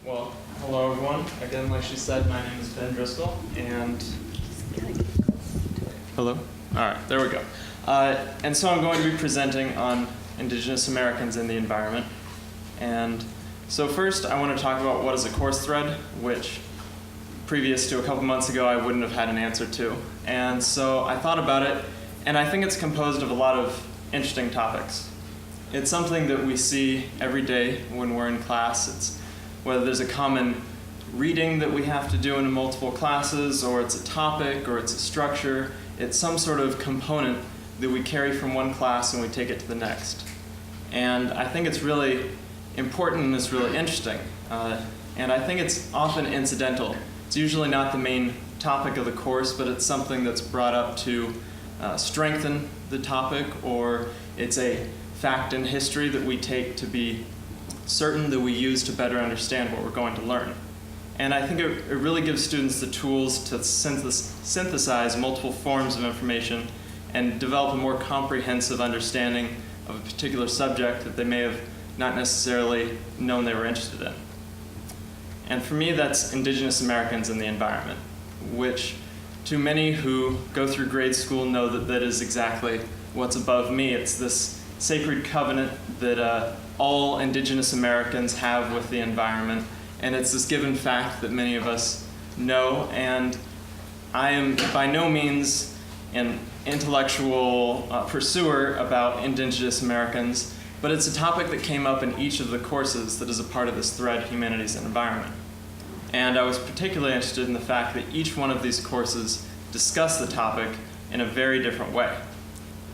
Well, hello everyone. Again, like she said, my name is Ben Driscoll, and hello? All right, there we go. And so I'm going to be presenting on Indigenous Americans in the environment. And so first, I want to talk about what is a course thread, which previous to a couple months ago, I wouldn't have had an answer to. And so I thought about it, and I think it's composed of a lot of interesting topics. It's something that we see every day when we're in class. It's whether there's a common reading that we have to do in multiple classes, or it's a topic, or it's a structure. It's some sort of component that we carry from one class and we take it to the next. And I think it's really important and it's really interesting. And I think it's often incidental. It's usually not the main topic of the course, but it's something that's brought up to strengthen the topic, or it's a fact in history that we take to be certain that we use to better understand what we're going to learn. And I think it really gives students the tools to synthesize multiple forms of information and develop a more comprehensive understanding of a particular subject that they may have not necessarily known they were interested in. And for me, that's Indigenous Americans in the environment, which to many who go through grade school know that that is exactly what's above me. It's this sacred covenant that all Indigenous Americans have with the environment, and it's this given fact that many of us know. And I am by no means an intellectual pursuer about Indigenous Americans, but it's a topic that came up in each of the courses that is a part of this thread, Humanities Environment. And I was particularly interested in the fact that each one of these courses discuss the topic in a very different way.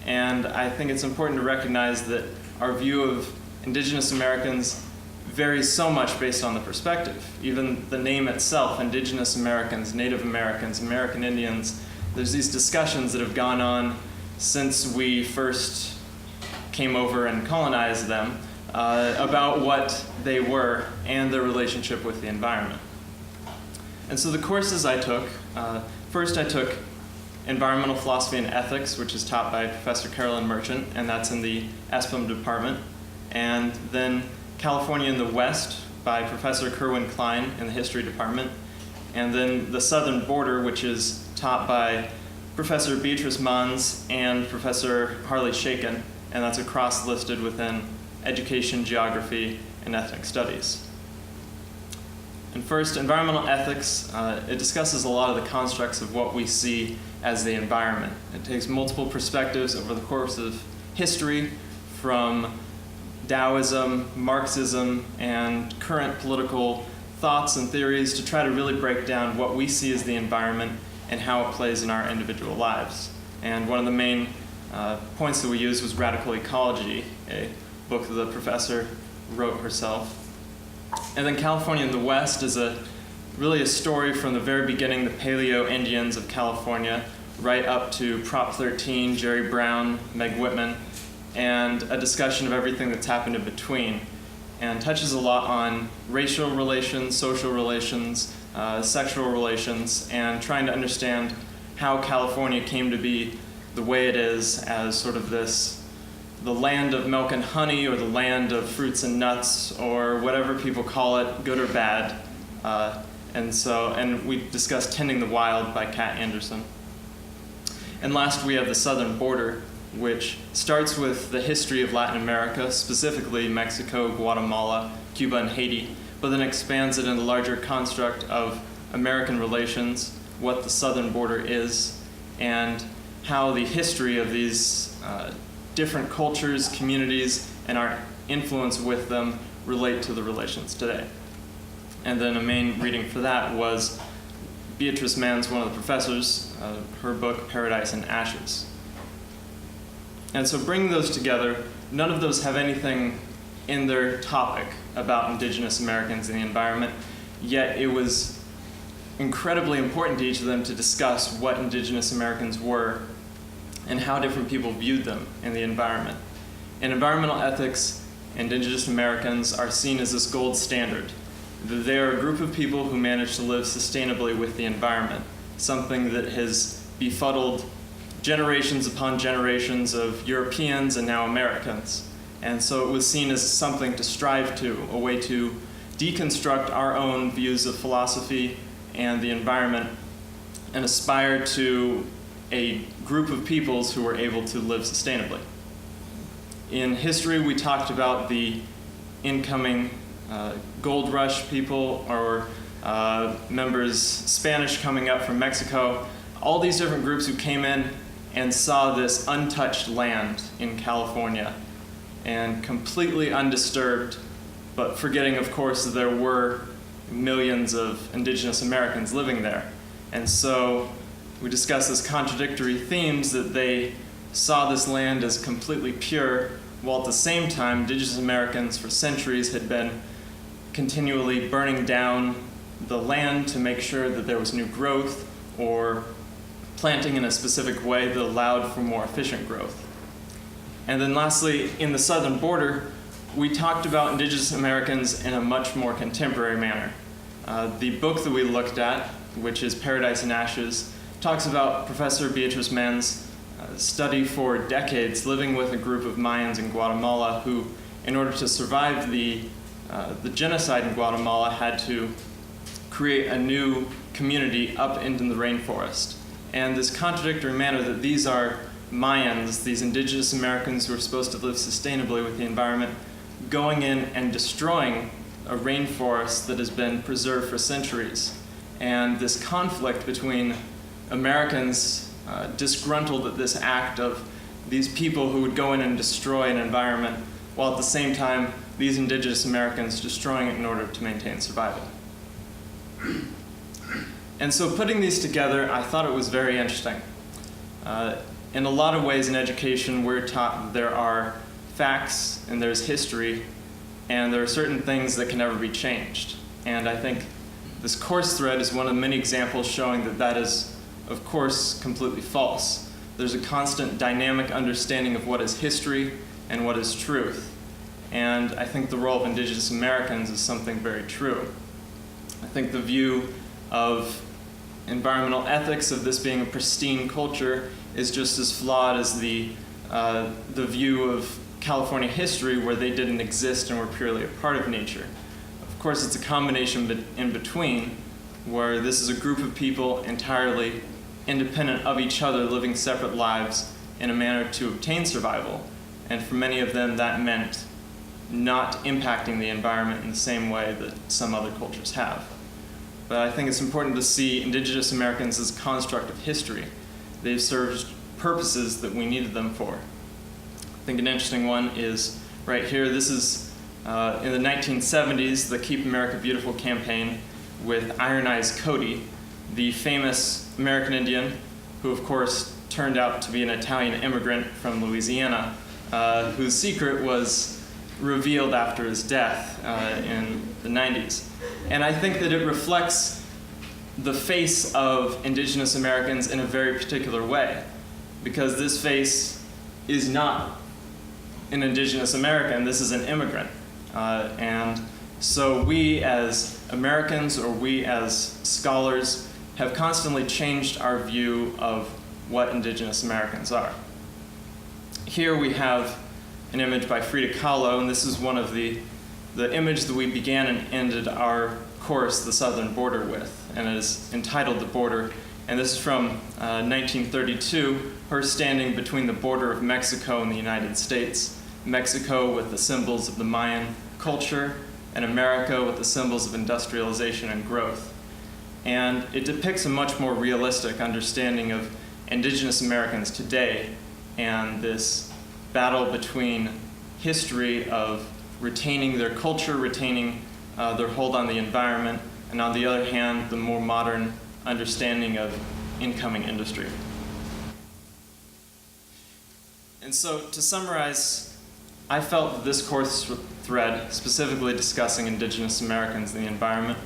And I think it's important to recognize that our view of Indigenous Americans varies so much based on the perspective. Even the name itself, Indigenous Americans, Native Americans, American Indians, there's these discussions that have gone on since we first came over and colonized them about what they were and their relationship with the environment. And so the courses I took, first I took Environmental Philosophy and Ethics, which is taught by Professor Carolyn Merchant, and that's in the ESPM department. And then California in the West by Professor Kerwin Klein in the History department. And then the Southern Border, which is taught by Professor Beatrice Mons and Professor Harley Shaken, and that's across listed within Education, Geography, and Ethnic Studies. And first, environmental ethics, it discusses a lot of the constructs of what we see as the environment. It takes multiple perspectives over the course of history, from Taoism, Marxism, and current political thoughts and theories to try to really break down what we see as the environment and how it plays in our individual lives. And one of the main points that we used was Radical Ecology, a book that the professor wrote herself. And then California in the West is really a story from the very beginning, the Paleo Indians of California, right up to Prop 13, Jerry Brown, Meg Whitman, and a discussion of everything that's happened in between, and touches a lot on racial relations, social relations, sexual relations, and trying to understand how California came to be the way it is as sort of the land of milk and honey, or the land of fruits and nuts, or whatever people call it, good or bad. And we discussed Tending the Wild by Kat Anderson. And last, we have the Southern Border, which starts with the history of Latin America, specifically Mexico, Guatemala, Cuba, and Haiti, but then expands it in the larger construct of American relations, what the Southern Border is, and how the history of these different cultures, communities, and our influence with them relate to the relations today. And then a main reading for that was Beatrice Mann's, one of the professors, her book, Paradise in Ashes. And so bringing those together, none of those have anything in their topic about Indigenous Americans in the environment, yet it was incredibly important to each of them to discuss what Indigenous Americans were and how different people viewed them in the environment. In environmental ethics, Indigenous Americans are seen as this gold standard. They are a group of people who manage to live sustainably with the environment, something that has befuddled generations upon generations of Europeans and now Americans. And so it was seen as something to strive to, a way to deconstruct our own views of philosophy and the environment and aspire to a group of peoples who were able to live sustainably. In history, we talked about the incoming gold rush people, or members Spanish coming up from Mexico, all these different groups who came in and saw this untouched land in California and completely undisturbed, but forgetting, of course, that there were millions of Indigenous Americans living there. And so we discussed this contradictory themes that they saw this land as completely pure, while at the same time, Indigenous Americans for centuries had been continually burning down the land to make sure that there was new growth, or planting in a specific way that allowed for more efficient growth. And then lastly, in the southern border, we talked about Indigenous Americans in a much more contemporary manner. The book that we looked at, which is Paradise in Ashes, talks about Professor Beatrice Mann's study for decades living with a group of Mayans in Guatemala who, in order to survive the genocide in Guatemala, had to create a new community up into the rainforest. And this contradictory manner that these are Mayans, these Indigenous Americans who are supposed to live sustainably with the environment, going in and destroying a rainforest that has been preserved for centuries. And this conflict between Americans disgruntled at this act of these people who would go in and destroy an environment, while at the same time these Indigenous Americans destroying it in order to maintain survival. And so putting these together, I thought it was very interesting. In a lot of ways in education, we're taught that there are facts and there's history, and there are certain things that can never be changed. And I think this course thread is one of many examples showing that that is, of course, completely false. There's a constant dynamic understanding of what is history and what is truth. And I think the role of Indigenous Americans is something very true. I think the view of environmental ethics, of this being a pristine culture, is just as flawed as the view of California history, where they didn't exist and were purely a part of nature. Of course, it's a combination in between, where this is a group of people entirely independent of each other, living separate lives in a manner to obtain survival. And for many of them, that meant not impacting the environment in the same way that some other cultures have. But I think it's important to see Indigenous Americans as a construct of history. They've served purposes that we needed them for. I think an interesting one is right here. This is in the 1970s, the Keep America Beautiful campaign with Iron Eyes Cody, the famous American Indian, who of course turned out to be an Italian immigrant from Louisiana, whose secret was revealed after his death in the 90s. And I think that it reflects the face of Indigenous Americans in a very particular way, because this face is not an Indigenous American, this is an immigrant. And so we as Americans, or we as scholars, have constantly changed our view of what Indigenous Americans are. Here we have an image by Frida Kahlo, and this is one of the image that we began and ended our course, The Southern Border, with, and it is entitled The Border. And this is from 1932, her standing between the border of Mexico and the United States. Mexico with the symbols of the Mayan culture, and America with the symbols of industrialization and growth. And it depicts a much more realistic understanding of Indigenous Americans today, and this battle between history of retaining their culture, retaining their hold on the environment, and on the other hand, the more modern understanding of incoming industry. And so, to summarize, I felt that this course thread, specifically discussing Indigenous Americans and the environment,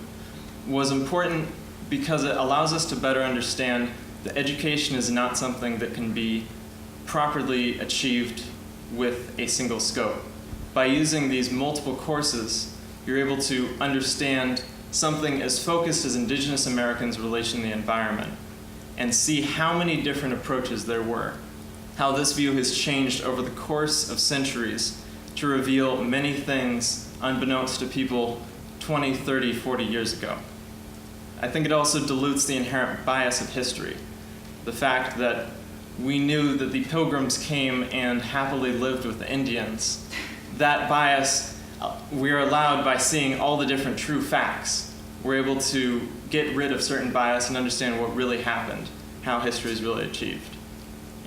was important because it allows us to better understand that education is not something that can be properly achieved with a single scope. By using these multiple courses, you're able to understand something as focused as Indigenous Americans' relation to the environment, and see how many different approaches there were, how this view has changed over the course of centuries to reveal many things unbeknownst to people 20, 30, 40 years ago. I think it also dilutes the inherent bias of history. The fact that we knew that the Pilgrims came and happily lived with the Indians, that bias we're allowed by seeing all the different true facts. We're able to get rid of certain bias and understand what really happened, how history is really achieved.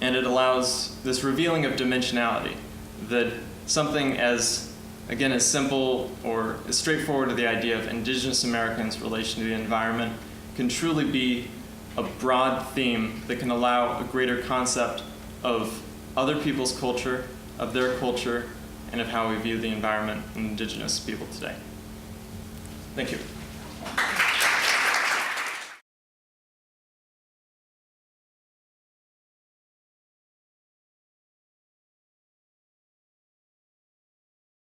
And it allows this revealing of dimensionality, that something as, again, as simple or as straightforward to the idea of Indigenous Americans' relation to the environment can truly be a broad theme that can allow a greater concept of other people's culture, of their culture, and of how we view the environment and Indigenous people today. Thank you.